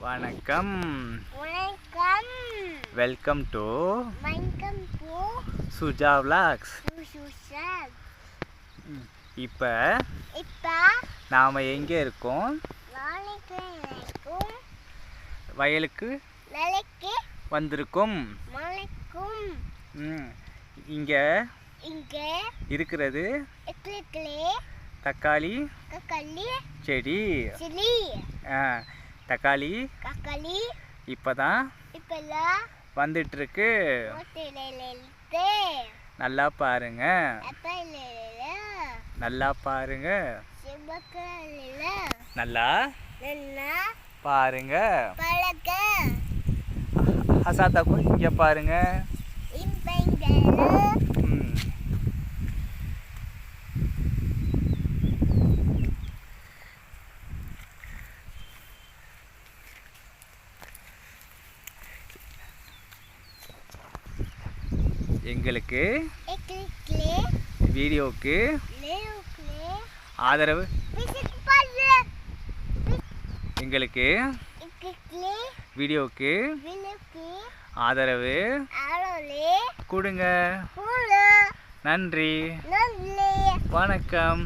வணக்கம். வணக்கம். Welcome to வணக்கம் டு சுஜா விலாக்ஸ். இப்போ நாம் எங்கே இருக்கோம்? வயலுக்கு வந்திருக்கோம். இங்கே இருக்கிறது தக்காளி செடி. தக்காளி இப்பதான் வந்துட்டு இருக்கு. நல்லா பாருங்க, நல்லா பாருங்க, நல்லா பாருங்க. ஹசாத்தா இங்க பாருங்க. எங்களுக்கு வீடியோவுக்கு ஆதரவு, எங்களுக்கு வீடியோவுக்கு ஆதரவு கொடுங்க. நன்றி. வணக்கம்.